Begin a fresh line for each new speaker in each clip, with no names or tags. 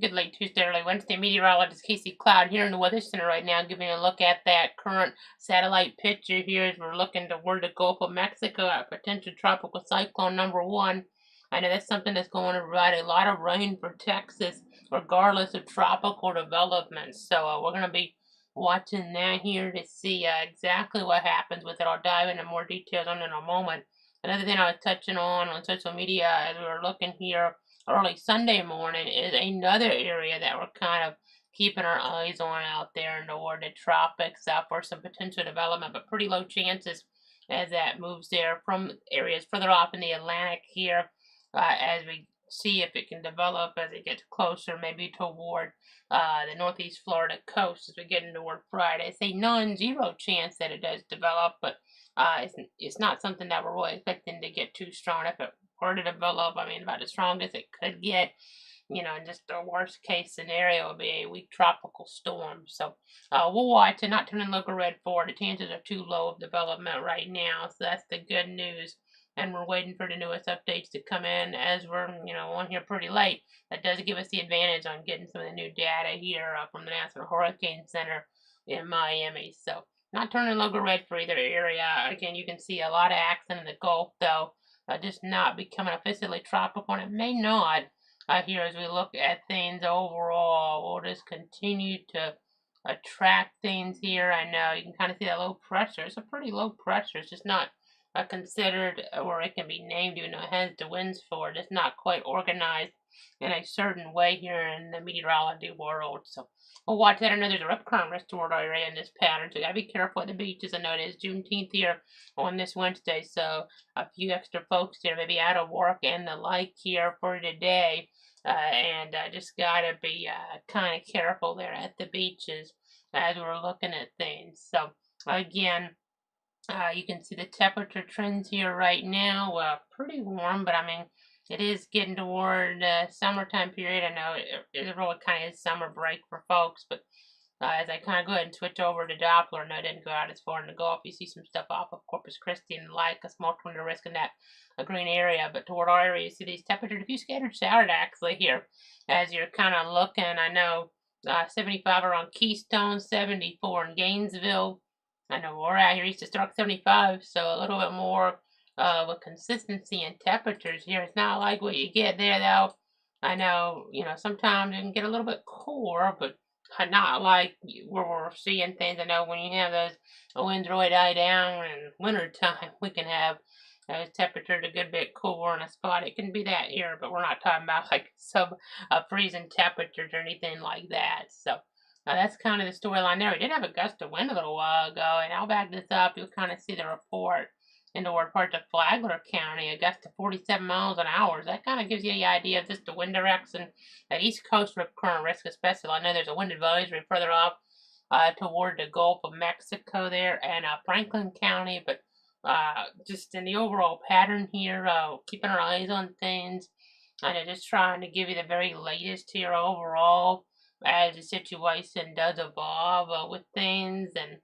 Good late Tuesday, early Wednesday. Meteorologist Casey Cloud here in the Weather Center right now, giving you a look at that current satellite picture here as we're looking toward the Gulf of Mexico at potential tropical cyclone number one. I know that's something that's going to provide a lot of rain for Texas, regardless of tropical developments. So we're going to be watching that here to see exactly what happens with it. I'll dive into more details on it in a moment. Another thing I was touching on social media as we were looking here early Sunday morning is another area that we're kind of keeping our eyes on out there in the tropics for some potential development, but pretty low chances as that moves there from areas further off in the Atlantic here as we see if it can develop as it gets closer, maybe toward the northeast Florida coast as we get into toward Friday. It's a non-zero chance that it does develop, but it's not something that we're really expecting to get too strong. If it were to develop, I mean, about as strong as it could get, just the worst case scenario would be a weak tropical storm. So we'll watch it, not turning local red for it. The chances are too low of development right now, so that's the good news. And we're waiting for the newest updates to come in as we're, on here pretty late. That does give us the advantage on getting some of the new data here from the National Hurricane Center in Miami. So not turning local red for either area. Again, you can see a lot of action in the Gulf, though, just not becoming officially tropical, and it may not here as we look at things overall. We'll just continue to attract things here. I know you can kind of see that low pressure. It's a pretty low pressure. It's just not considered, or it can be named, even though it has the winds for it. It's not quite organized in a certain way here in the meteorology world. So we'll watch that. I know there's a rip current restored area in this pattern, so you gotta be careful at the beaches. I know it is Juneteenth here on this Wednesday, so a few extra folks there maybe out of work and the like here for today. And just gotta be kind of careful there at the beaches as we're looking at things. So again, you can see the temperature trends here right now. Pretty warm, but I mean, it is getting toward the summertime period. I know it really kind of is summer break for folks, but as I kind of go ahead and switch over to Doppler, no, I didn't go out as far in the Gulf. You see some stuff off of Corpus Christi and the like, a small tornado risk in that green area. But toward our area, you see these temperatures, a few scattered showers actually here as you're kind of looking. I know 75 around Keystone, 74 in Gainesville. I know we're out here east of Stark 75, so a little bit more of a consistency in temperatures here. It's not like what you get there, though. I know, sometimes it can get a little bit cooler, but not like where we're seeing things. I know when you have those winds really die down in winter time, we can have those temperatures a good bit cooler in a spot. It can be that here, but we're not talking about like sub freezing temperatures or anything like that. So that's kind of the storyline there. We did have a gust of wind a little while ago, and I'll back this up. You'll kind of see the report in the parts of Flagler County, a gust of 47 miles an hour. That kind of gives you the idea of just the wind direction at East Coast rip current risk, especially. I know there's a wind advisory further off toward the Gulf of Mexico there and Franklin County, but just in the overall pattern here, keeping our eyes on things. And I'm just trying to give you the very latest here overall as the situation does evolve with things. And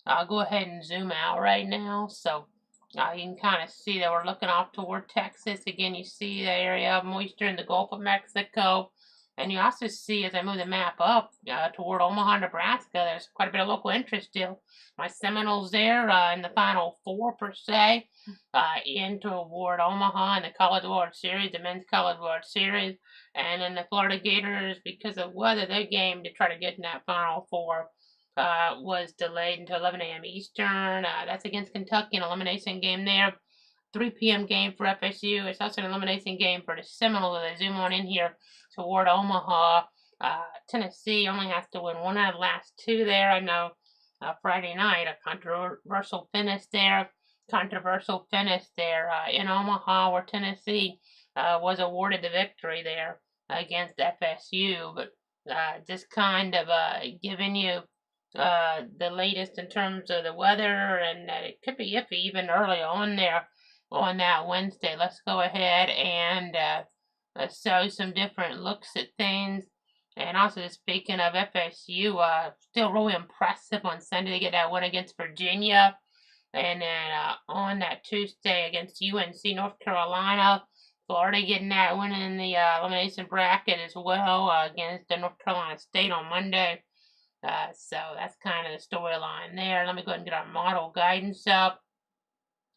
I'll go ahead and zoom out right now. So you can kind of see that we're looking off toward Texas. Again, you see the area of moisture in the Gulf of Mexico. And you also see, as I move the map up toward Omaha, Nebraska, there's quite a bit of local interest still. My Seminoles there in the Final Four, per se, in toward Omaha in the College World Series, the Men's College World Series. And then the Florida Gators, because of weather, their game to try to get in that Final Four was delayed until 11 a.m. Eastern. That's against Kentucky, an elimination game there. 3 p.m. game for FSU. It's also an elimination game for the Seminoles. They zoom on in here toward Omaha. Tennessee only has to win one out of the last two there. I know Friday night, a controversial finish there. In Omaha, where Tennessee was awarded the victory there against FSU. But just kind of giving you the latest in terms of the weather, and it could be iffy even early on there on that Wednesday. Let's go ahead and show some different looks at things. And also, speaking of FSU, still really impressive on Sunday to get that win against Virginia. And then on that Tuesday against UNC North Carolina, Florida getting that win in the elimination bracket as well against North Carolina State on Monday. So that's kind of the storyline there. Let me go ahead and get our model guidance up.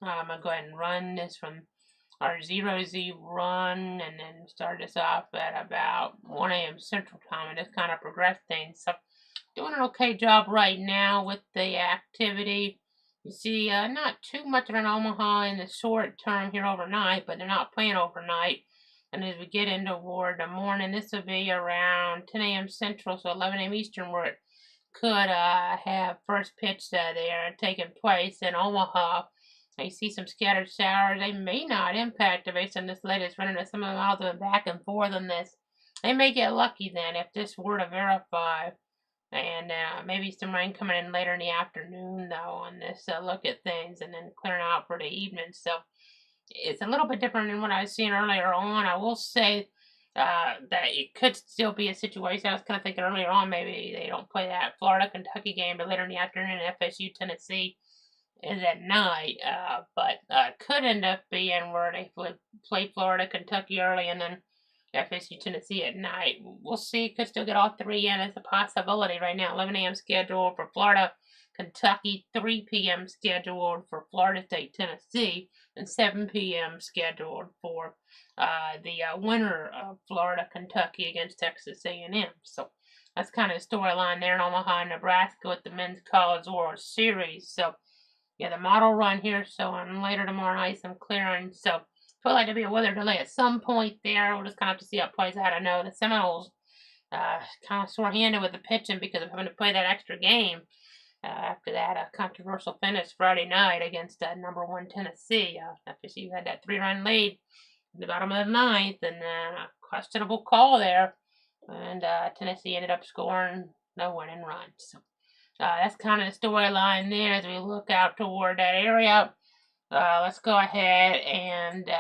I'm going to go ahead and run this from our 0Z run and then start this off at about 1 a.m. Central Time and just kind of progress things. So doing an okay job right now with the activity. You see, not too much of an Omaha in the short term here overnight, but they're not playing overnight. And as we get into toward the morning, this will be around 10 a.m. Central, so 11 a.m. Eastern, where it could have first pitch there taking place in Omaha. You see some scattered showers. They may not impact based on this latest running of some of the miles of back and forth on this. They may get lucky then if this were to verify. And maybe some rain coming in later in the afternoon, though, on this look at things, and then clearing out for the evening. So it's a little bit different than what I was seeing earlier on. I will say that it could still be a situation. I was kind of thinking earlier on maybe they don't play that Florida-Kentucky game, but later in the afternoon, FSU, Tennessee is at night. But could end up being where they play Florida, Kentucky early, and then FSU, Tennessee at night. We'll see. Could still get all three in. It's a possibility right now. 11 a.m. scheduled for Florida, Kentucky. 3 p.m. scheduled for Florida State, Tennessee. And 7 p.m. scheduled for the winner of Florida, Kentucky against Texas A&M. So that's kind of the storyline there in Omaha, Nebraska with the Men's College World Series. So, yeah, the model run here. So, on later tomorrow night, some clearing. So, feel like there'll be a weather delay at some point there. We'll just kind of have to see how it plays out. I know the Seminoles kind of sore-handed with the pitching because of having to play that extra game after that controversial finish Friday night against number 1 Tennessee. FSU had that 3-run lead in the bottom of the ninth, and then a questionable call there, and Tennessee ended up scoring no winning run. So that's kind of the storyline there as we look out toward that area. Let's go ahead and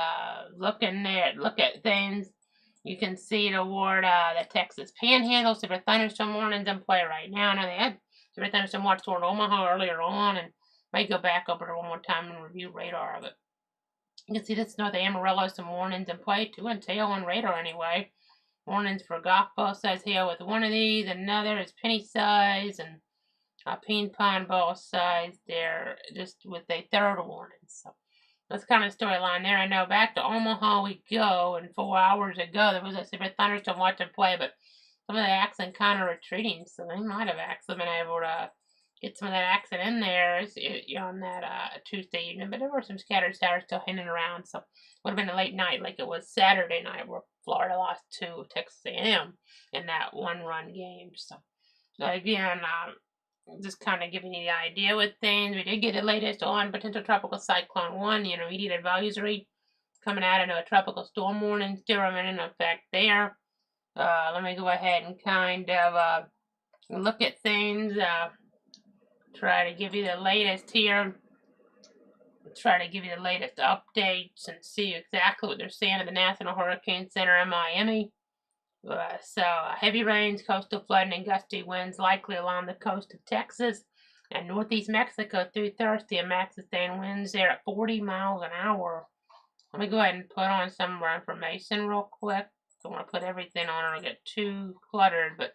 look at things. You can see toward the Texas Panhandle. Severe thunderstorm warnings in play right now. Now they had severe thunderstorm watch toward Omaha earlier on, and may go back over there one more time and review radar of it. You can see this is North Amarillo, some warnings in play. 2 and tail on radar anyway. Warnings for golf ball size hail with one of these. Another is penny size and ping pong ball size there, just with a third warning. So that's kind of storyline there. I know back to Omaha we go, and 4 hours ago there was a severe thunderstorm watch and play, but some of the action kind of retreating, so they might have actually been able to get some of that action in there on that Tuesday evening, but there were some scattered showers still hanging around, so it would have been a late night like it was Saturday night where Florida lost to Texas A&M in that 1-run game. So again, just kind of giving you the idea with things. We did get the latest on potential tropical cyclone 1, the intermediate advisory coming out into a tropical storm warning still remaining in effect there. Let me go ahead and kind of look at things, try to give you the latest here, try to give you the latest updates and see exactly what they're saying at the National Hurricane Center in Miami. So heavy rains, coastal flooding, and gusty winds likely along the coast of Texas and northeast Mexico through Thursday. And max sustained winds there at 40 miles an hour. Let me go ahead and put on some more information real quick. Don't want to put everything on or it'll get too cluttered, but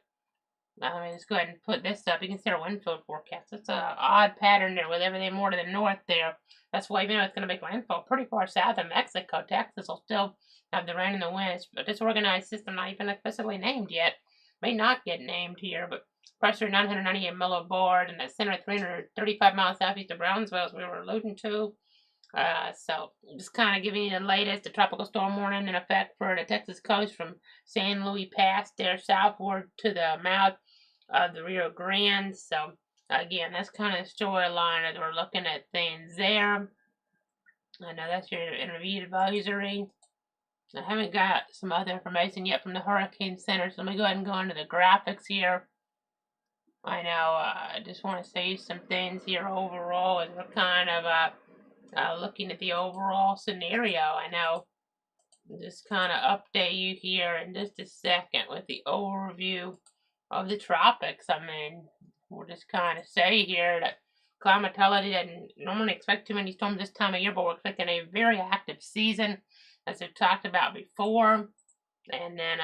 let me just go ahead and put this up. You can see our wind field forecast. It's an odd pattern there with everything more to the north there. That's why even though it's going to make landfall pretty far south of Mexico, Texas will still have the rain and the winds. But this organized system not even officially named yet. May not get named here, but pressure 998 millibars and that center 335 miles southeast of Brownsville as we were alluding to. So just kind of giving you the latest, the tropical storm warning in effect for the Texas coast from San Luis Pass there southward to the mouth of the Rio Grande. So again, that's kind of the storyline as we're looking at things there. I know that's your intermediate advisory. I haven't got some other information yet from the Hurricane Center, so let me go ahead and go into the graphics here. I know I just want to say some things here overall as we're kind of looking at the overall scenario. I know just kind of update you here in just a second with the overview of the tropics. I mean, we'll just kind of say here that climatology doesn't normally expect too many storms this time of year, but we're expecting a very active season. as we've talked about before. And then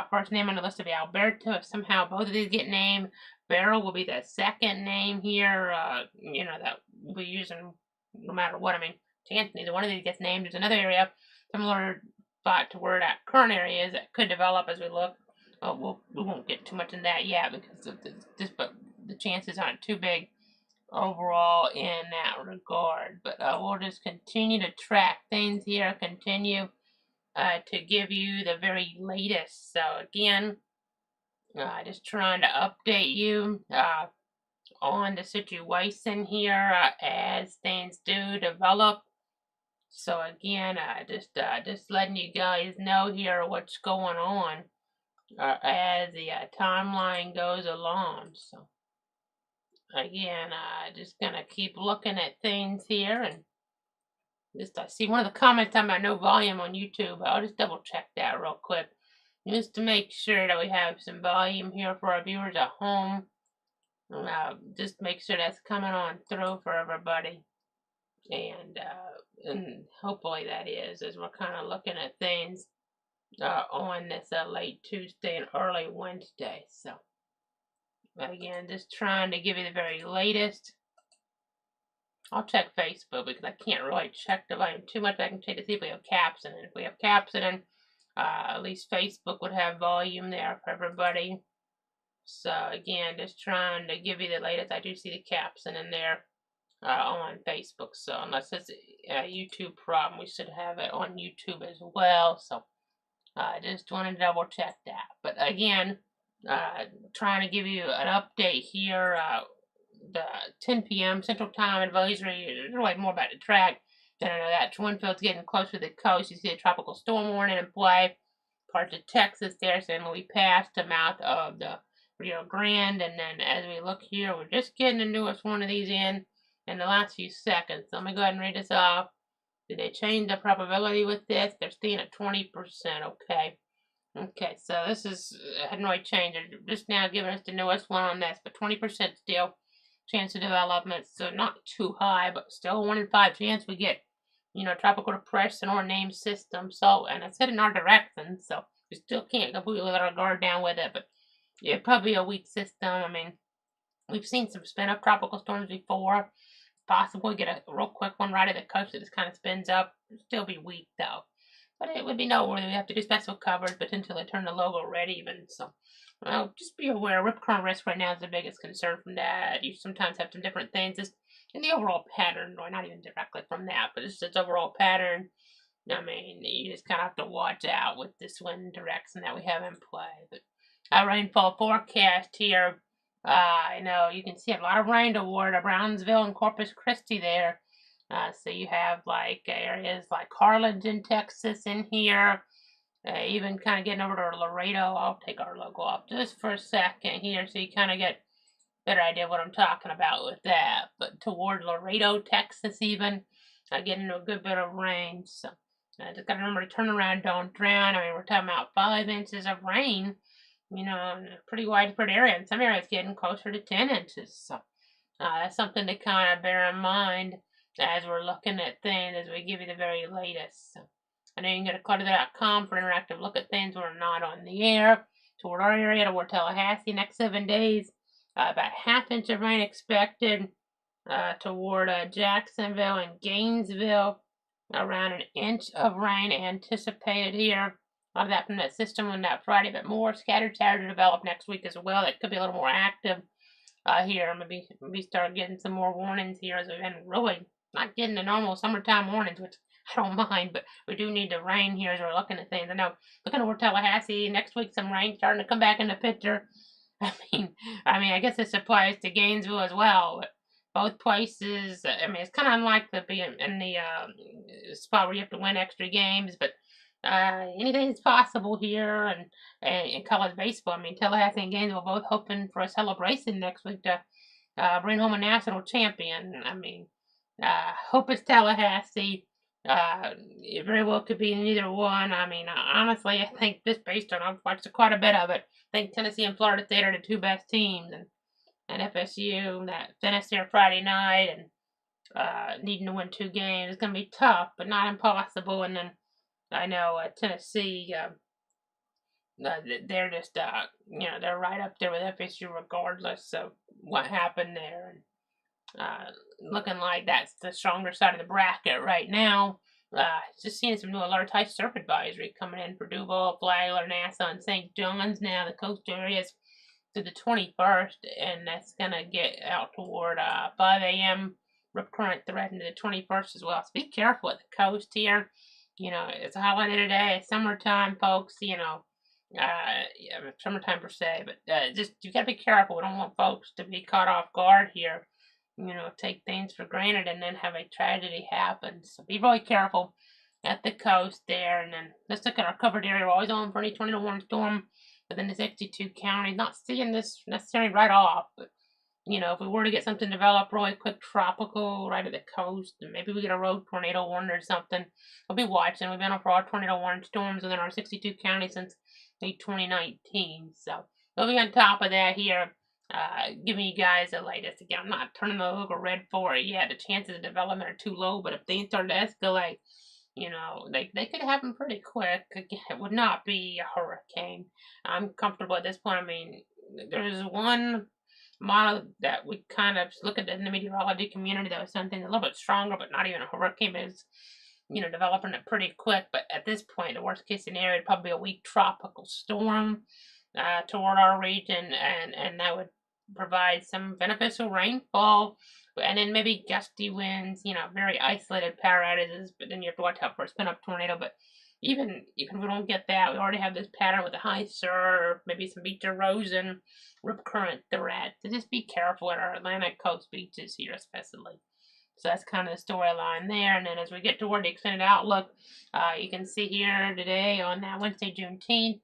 first name on the list will be Alberto. If somehow both of these get named, Beryl will be the second name here, that we'll be using no matter what. I mean, chance neither one of these gets named. There's another area similar spot to where that current area is that could develop as we look. We won't get too much in that yet because of this, but the chances aren't too big overall in that regard. But we'll just continue to track things here, continue to give you the very latest. So again, just trying to update you on the situation here as things do develop. So again, just letting you guys know here what's going on as the timeline goes along. So again, just gonna keep looking at things here, and just I see one of the comments talking about no volume on YouTube. I'll just double check that real quick, just to make sure that we have some volume here for our viewers at home. Just make sure that's coming on through for everybody, and hopefully that is, as we're kind of looking at things on this late Tuesday and early Wednesday. So again, just trying to give you the very latest. I'll check Facebook because I can't really check the volume too much. I can check to see if we have captioning. If we have captioning, at least Facebook would have volume there for everybody. So again, just trying to give you the latest. I do see the captioning there on Facebook. So unless it's a YouTube problem, we should have it on YouTube as well. So I just want to double check that. But again, trying to give you an update here. The 10 p.m. Central Time advisory is really more about the track. And I know that wind field's getting closer to the coast. You see a tropical storm warning in play. Parts of Texas there, saying we passed the mouth of the Rio Grande. And then as we look here, we're just getting the newest one of these in the last few seconds. So let me go ahead and read this off. Did they change the probability with this? They're staying at 20%. Okay. Okay, so this hadn't really changed. They're just now giving us the newest one on this, but 20% still chance of development, so not too high, but still a 1 in 5 chance we get, tropical depression or named system. So, and I said in our direction, so we still can't completely let our guard down with it, but yeah, probably a weak system. I mean, we've seen some spin up tropical storms before. Possibly get a real quick one right at the coast that just kind of spins up. It'll still be weak though. But it would be noteworthy. We have to do special coverage, but until they turn the logo red even. So, just be aware. Rip current risk right now is the biggest concern from that. You sometimes have some different things. Just in the overall pattern, or not even directly from that, but it's its overall pattern. I mean, you just kind of have to watch out with this wind direction that we have in play. But our rainfall forecast here, I know you can see a lot of rain toward Brownsville and Corpus Christi there. So you have like areas like Harlingen, Texas in here, even kind of getting over to Laredo. I'll take our logo off just for a second here so you kind of get a better idea of what I'm talking about with that. But toward Laredo, Texas even, getting a good bit of rain. So just got to remember to turn around, don't drown. I mean, we're talking about 5 inches of rain, in a pretty widespread area. In some areas getting closer to 10 inches. So that's something to kind of bear in mind as we're looking at things, as we give you the very latest. So, I know you can go to clutter.com for an interactive look at things we're not on the air. Toward our area, toward Tallahassee, next 7 days, about ½ inch of rain expected. Toward Jacksonville and Gainesville, around 1 inch of rain anticipated here. A lot of that from that system on that Friday, but more scattered Saturday to develop next week as well. That could be a little more active here. Maybe start getting some more warnings here, as we've been really not getting the normal summertime warnings, which I don't mind, but we do need the rain here as we're looking at things. I know, looking over Tallahassee, next week some rain starting to come back in the picture. I guess this applies to Gainesville as well, but both places, it's kind of unlikely to be in the spot where you have to win extra games, but anything is possible here, and in college baseball. Tallahassee and Gainesville both hoping for a celebration next week to bring home a national champion. Hope it's Tallahassee. It very well could be neither one. Honestly, I think this, based on, I've watched quite a bit of it, I think Tennessee and Florida State are the 2 best teams, and FSU that finished there Friday night and needing to win 2 games. It's going to be tough, but not impossible. And then I know Tennessee, they're just, they're right up there with FSU regardless of what happened there. And looking like that's the stronger side of the bracket right now. Just seeing some new alert high surf advisory coming in for Duval, Flagler, Nassau, and St. John's now, the coastal areas to the 21st, and that's going to get out toward 5 a.m. Rip current threatening to the 21st as well. So be careful at the coast here. It's a holiday today. It's summertime, folks. Yeah, summertime per se, but just you got to be careful. We don't want folks to be caught off guard here. Take things for granted and then have a tragedy happen. So be really careful at the coast there. And then let's look at our covered area. We're always on for any 20 to 1 storm within the 62 counties. Not seeing this necessarily right off, but if we were to get something developed really quick, tropical, right at the coast, and maybe we get a road tornado warning or something, we'll be watching. We've been on for all tornado warning storms within our 62 counties since late 2019. So we'll be on top of that here, giving you guys the latest. Again, I'm not turning the logo red for it yet. The chances of development are too low, but if things start to escalate, they could happen pretty quick. Again, it would not be a hurricane. I'm comfortable at this point. I mean, there's one model that we kind of look at in the meteorology community that was something a little bit stronger, but not even a hurricane, but it's, developing it pretty quick. But at this point, the worst case scenario would probably be a weak tropical storm toward our region, and that would provide some beneficial rainfall, and then maybe gusty winds, very isolated power outages, but then you have to watch out for a spin-up tornado. But even if we don't get that, we already have this pattern with the high surf, maybe some beach erosion, rip current threat. So just be careful at our Atlantic coast beaches here, especially. So that's kind of the storyline there. And then as we get toward the extended outlook, you can see here today on that Wednesday, Juneteenth,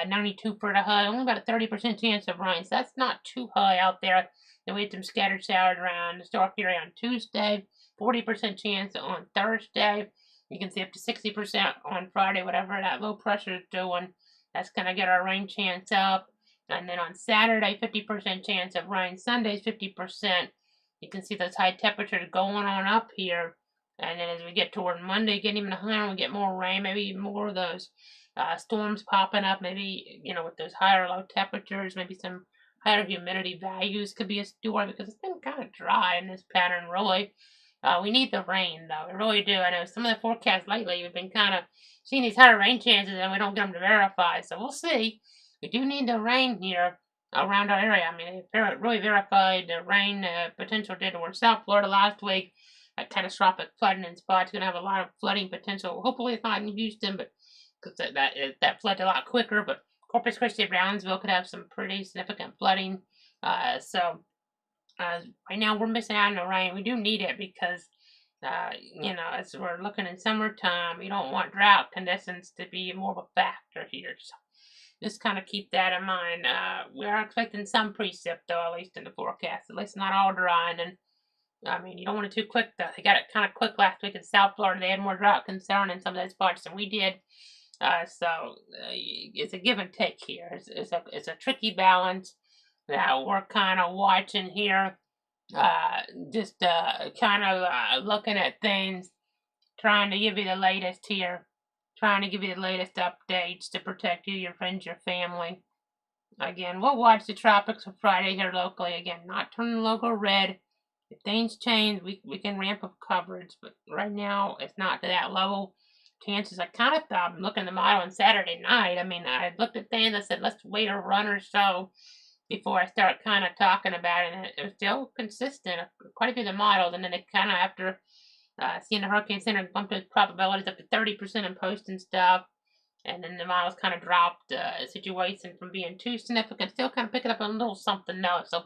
92 for the high, only about a 30% chance of rain. So that's not too high out there. Then we had some scattered showers around the Stark area on Tuesday, 40% chance on Thursday. You can see up to 60% on Friday, whatever that low pressure is doing. That's going to get our rain chance up. And then on Saturday, 50% chance of rain. Sunday's 50%. You can see those high temperatures going on up here. And then as we get toward Monday, getting even higher, we get more rain, maybe even more of those storms popping up. Maybe, with those higher low temperatures, maybe some higher humidity values could be a story because it's been kind of dry in this pattern, really. We need the rain, though. We really do. I know some of the forecasts lately, we've been kind of seeing these higher rain chances and we don't get them to verify. So we'll see. We do need the rain here around our area. I mean, they really verified the rain potential did towards South Florida last week. Catastrophic flooding in spots. Going to have a lot of flooding potential. Hopefully it's not in Houston, but because that flooded a lot quicker. But Corpus Christi, Brownsville could have some pretty significant flooding. So right now we're missing out on the rain. We do need it because, as we're looking in summertime, you don't want drought conditions to be more of a factor here. So just kind of keep that in mind. We are expecting some precip, though, at least in the forecast. At least not all dry. And I mean, you don't want it too quick, though. They got it kind of quick last week in South Florida. They had more drought concern in some of those spots than we did. So it's a give and take here. It's a tricky balance that we're kind of watching here. Just kind of looking at things, trying to give you the latest here. Trying to give you the latest updates to protect you, your friends, your family. Again, we'll watch the tropics for Friday here locally. Again, not turning the logo red. If things change, we can ramp up coverage. But right now, it's not to that level. Chances, I kind of thought, I'm looking at the model on Saturday night. I mean, I looked at things, I said, let's wait a run or so before I start kind of talking about it. And it was still consistent, quite a few of the models. And then it kind of, after seeing the Hurricane Center bump those probabilities up to 30% in post and stuff. And then the models kind of dropped the situation from being too significant, still kind of picking up a little something else. So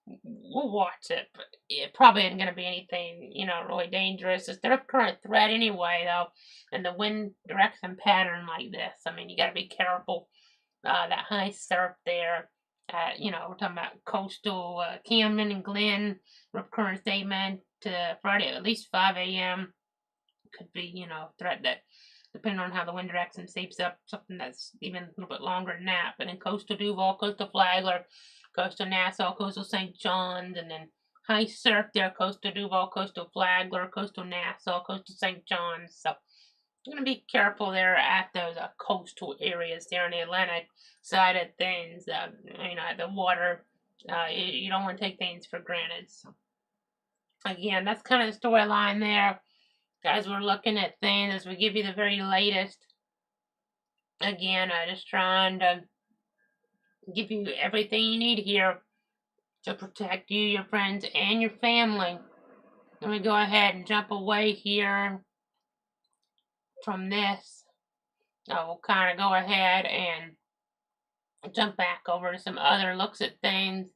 we'll watch it, but it probably isn't going to be anything, really dangerous. It's their current threat anyway, though, and the wind direction pattern like this. I mean, you got to be careful. That high surf there. We're talking about coastal Camden and Glen, rip current statement to Friday at least 5 a.m. Could be, threat that, depending on how the wind direction shapes up, something that's even a little bit longer than that. But in coastal Duval, coastal Flagler, coastal Nassau, coastal St. John's, and then high surf there, coastal Duval, coastal Flagler, coastal Nassau, coastal St. John's. So You're going to be careful there at those coastal areas there on the Atlantic side of things. At the water, you don't want to take things for granted. So, again, that's kind of the storyline there. Guys, we're looking at things as we give you the very latest. Again, just trying to give you everything you need here to protect you, your friends, and your family. Let me go ahead and jump away here from this. We'll kind of go ahead and jump back over to some other looks at things,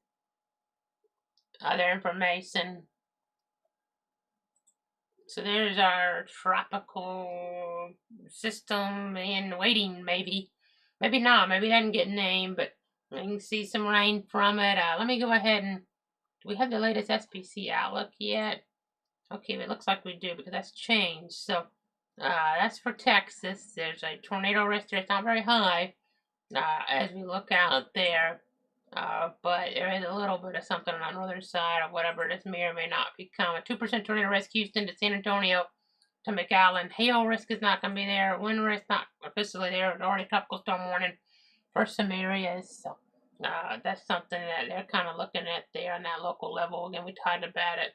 other information. So there's our tropical system in waiting, maybe. Maybe not. Maybe it doesn't get named, but I can see some rain from it. Let me go ahead and... Do we have the latest SPC outlook yet? Okay, it looks like we do because that's changed. So that's for Texas. There's a tornado risk there. It's not very high as we look out there. But there is a little bit of something on the northern side of whatever this may or may not become. A 2% tornado risk, Houston to San Antonio to McAllen. Hail risk is not going to be there. Wind risk not officially there. There's already tropical storm warning for some areas. So that's something that they're kind of looking at there on that local level. Again, we talked about it.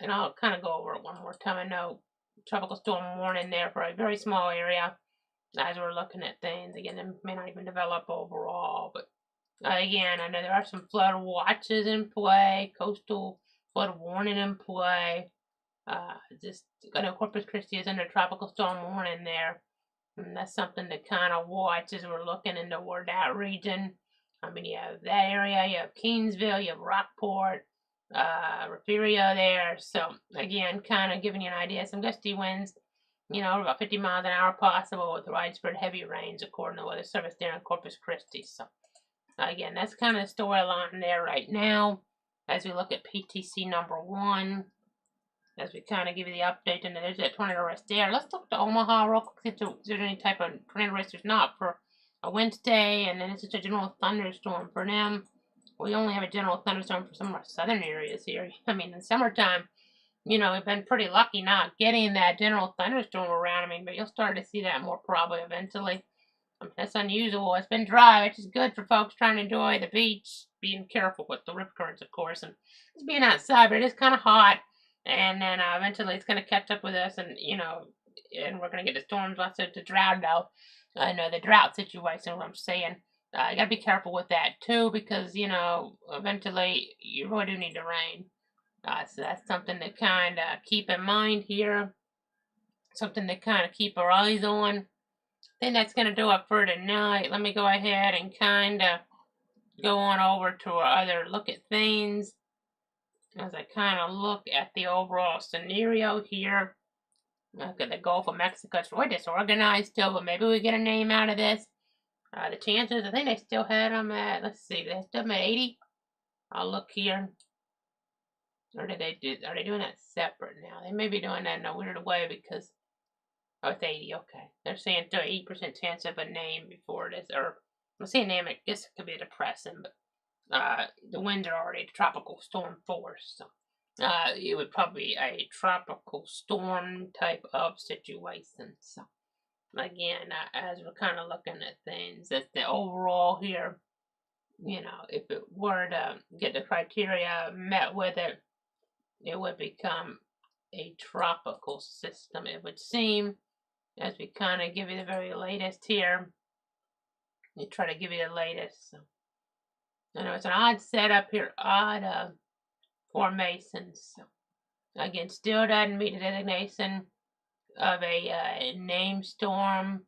And I'll kind of go over it one more time. I know tropical storm warning there for a very small area as we're looking at things. Again, it may not even develop overall, but again, I know there are some flood watches in play, coastal flood warning in play. I know Corpus Christi is under tropical storm warning there. And that's something to kind of watch as we're looking into that region. I mean, you have that area, you have Kingsville, you have Rockport, Refugio there. So, again, kind of giving you an idea. Some gusty winds, about 50 miles an hour possible with widespread heavy rains according to Weather Service there in Corpus Christi. So, again, that's kind of the storyline there right now as we look at PTC number 1. As we kind of give you the update, and there's that tornado risk there. Let's look to Omaha real quick, see if there's any type of tornado risk. There's not for a Wednesday, and then it's just a general thunderstorm for them. We only have a general thunderstorm for some of our southern areas here. I mean, in summertime, we've been pretty lucky not getting that general thunderstorm around. But you'll start to see that more probably eventually. That's unusual. It's been dry, which is good for folks trying to enjoy the beach. Being careful with the rip currents, of course, and it's being outside, but it is kind of hot. And then eventually it's going to catch up with us, and and we're going to get the storms, lots of the drought now. I know the drought situation, what I'm saying. You got to be careful with that too, because eventually you really do need the rain. So that's something to kind of keep in mind here. Something to kind of keep our eyes on. I think that's going to do it for tonight. Let me go ahead and kind of go on over to our other look at things. As I kind of look at the overall scenario here. Look at the Gulf of Mexico. It's really disorganized still, but maybe we get a name out of this. The chances, I think they still had them at, let's see, they still have them at 80. I'll look here. Or are they doing that separate now? They may be doing that in a weird way because, oh, it's 80, okay. They're saying still 80% chance of a name before this, or, I'm saying name, I guess it could be depressing, but the winds are already tropical storm force, so it would probably be a tropical storm type of situation. So again, as we're kind of looking at things, that's the overall here. If it were to get the criteria met with it, it would become a tropical system, it would seem, as we kind of give you the very latest here. We try to give you the latest. So I know it's an odd setup here, odd formations. So, again, still doesn't meet the designation of a named storm,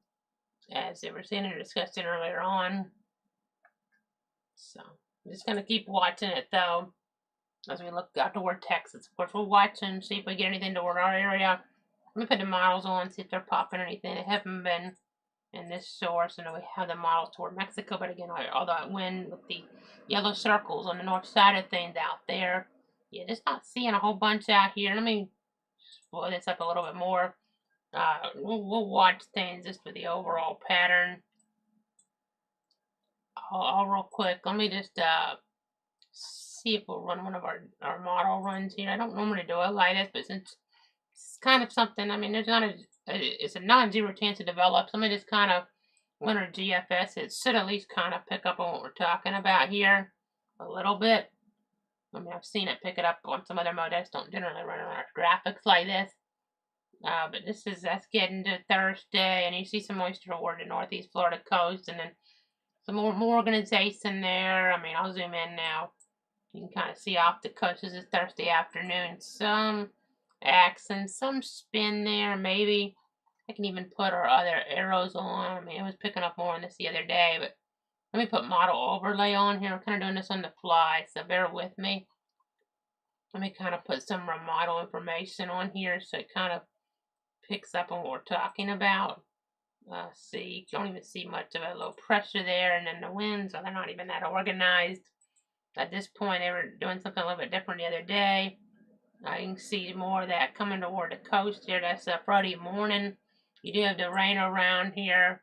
as they were seen and discussing earlier on. So, I'm just going to keep watching it, though, as we look out toward Texas. Of course, we're watching, see if we get anything toward our area. Let me put the models on, see if they're popping anything. They haven't been in this source. I know we have the models toward Mexico, but again, all that wind with the yellow circles on the north side of things out there. Yeah, just not seeing a whole bunch out here. Let me blow this up a little bit more. We'll watch things just for the overall pattern. All real quick. Let me just see if we'll run one of our model runs here. I don't normally do it like this, but since it's kind of something, I mean, there's not a it's a non-zero chance to develop. Some of this kind of winter GFS, it should at least kind of pick up on what we're talking about here a little bit. I mean, I've seen it pick it up on some other modems. Don't generally run around graphics like this. But that's getting to Thursday, and you see some moisture toward the northeast Florida coast, and then some more organization there. I mean, I'll zoom in now. You can kind of see off the coast. This is Thursday afternoon. Some action, some spin there, maybe. I can even put our other arrows on. I mean, it was picking up more on this the other day, but let me put model overlay on here. I'm kind of doing this on the fly, so bear with me. Let me kind of put some model information on here so it kind of picks up on what we're talking about. See, you don't even see much of a low pressure there, and then the winds, they're not even that organized. At this point, they were doing something a little bit different the other day. You can see more of that coming toward the coast here. That's Friday morning. You do have the rain around here,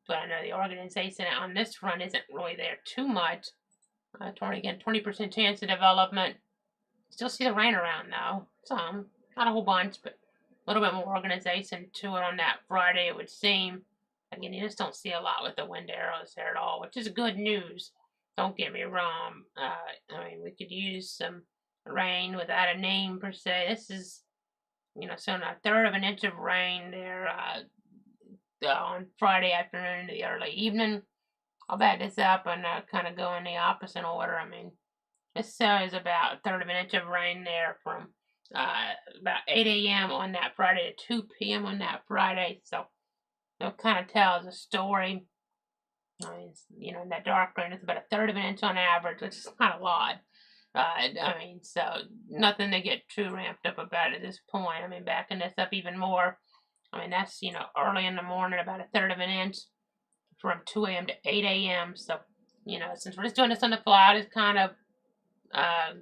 but I know the organization on this front isn't really there too much. Again, 20% chance of development. Still see the rain around though. Some, not a whole bunch, but a little bit more organization to it on that Friday, it would seem. Again, you just don't see a lot with the wind arrows there at all, which is good news. Don't get me wrong. I mean, we could use some rain without a name per se. This is, so a third of an inch of rain there on Friday afternoon into the early evening. I'll back this up and kind of go in the opposite order. I mean, this is about a third of an inch of rain there from about 8 a.m. on that Friday to 2 p.m. on that Friday. So it kind of tells a story. I mean, in that dark green, it's about a third of an inch on average, which is not a lot. I mean, so nothing to get too ramped up about at this point. I mean, backing this up even more. I mean, that's, early in the morning, about a third of an inch from 2 a.m. to 8 a.m. So, since we're just doing this on the fly, I'll just kind of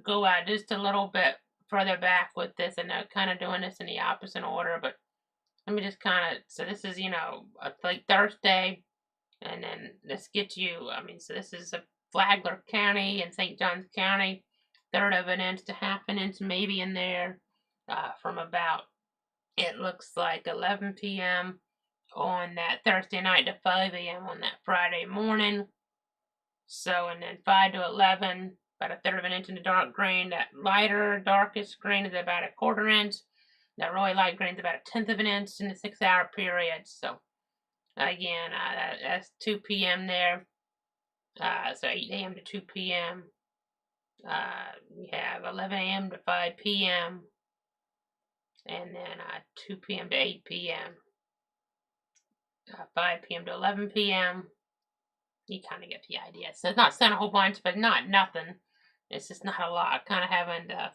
go out just a little bit further back with this, and kind of doing this in the opposite order. But let me just kind of, so this is, like Thursday, and then this gets you, I mean, so this is a Flagler County and St. Johns County, third of an inch to half an inch maybe in there from about, it looks like 11 p.m. on that Thursday night to 5 a.m. on that Friday morning. So, and then 5 to 11, about a third of an inch in the dark green. That lighter, darkest green is about a quarter inch. That really light green is about a tenth of an inch in the 6-hour period. So, again, that's 2 p.m. there. So 8 a.m. to 2 p.m. We have 11 a.m. to 5 p.m. And then 2 p.m. to 8 p.m. 5 p.m. to 11 p.m. You kind of get the idea. So it's not saying a whole bunch, but not nothing. It's just not a lot. Kind of having to,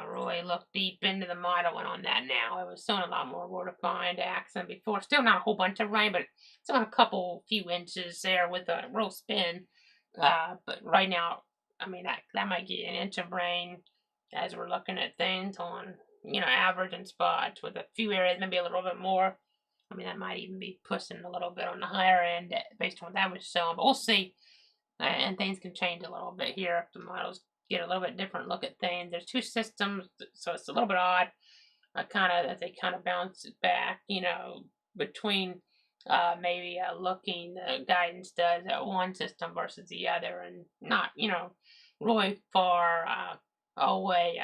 really look deep into the modeling on that now. It was showing a lot more well-defined accent before. Still not a whole bunch of rain, but it's on a few inches there with a real spin. But right now, I mean, that might get an inch of rain as we're looking at things on, average and spots with a few areas, maybe a little bit more. I mean, that might even be pushing a little bit on the higher end based on what that was showing, but we'll see. And things can change a little bit here if the models get a little bit different look at things. There's two systems, so it's a little bit odd. As they kind of bounce it back, between maybe looking the guidance does at one system versus the other, and not, really far away,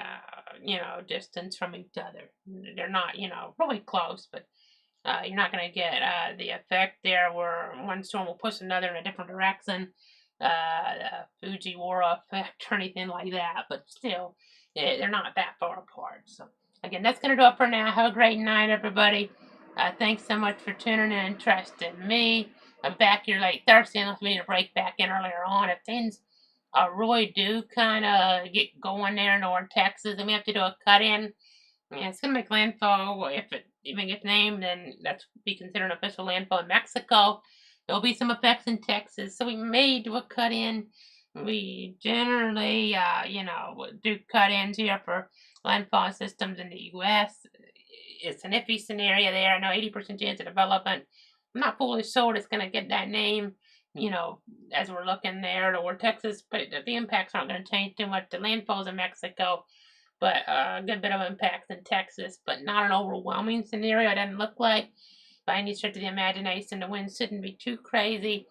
distance from each other. They're not, really close, but you're not going to get the effect there where one storm will push another in a different direction, Fujiwara effect or anything like that, but still, they're not that far apart. So, again, that's going to do it for now. Have a great night, everybody. Thanks so much for tuning in and trusting me. I'm back here late Thursday unless we need to break back in earlier on. If things really do kind of get going there in North Texas, and we have to do a cut-in, it's going to make landfall. If it even gets named, then that's be considered an official landfall in Mexico. There'll be some effects in Texas, so we may do a cut-in. We generally, do cut-ins here for landfall systems in the U.S. It's an iffy scenario there. I know 80% chance of development. I'm not fully sure it's going to get that name, as we're looking there toward Texas, but the impacts aren't going to change too much. The landfalls in Mexico, but a good bit of impacts in Texas, but not an overwhelming scenario. It doesn't look like by any stretch of the imagination. The wind shouldn't be too crazy.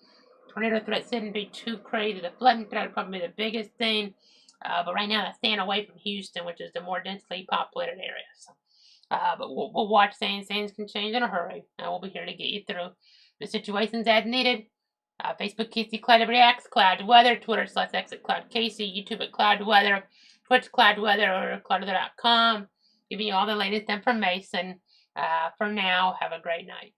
Tornado threat shouldn't be too crazy. The flooding threat would probably be the biggest thing. But right now, that's staying away from Houston, which is the more densely populated area. So, but we'll watch things. Things can change in a hurry. We'll be here to get you through the situations as needed. Facebook, Casey Cloud Reacts, Cloud Weather, Twitter /exit Cloud Casey, YouTube at Cloud Weather, Twitch Cloud Weather, or cloudweather.com. Giving you all the latest information. For now, have a great night.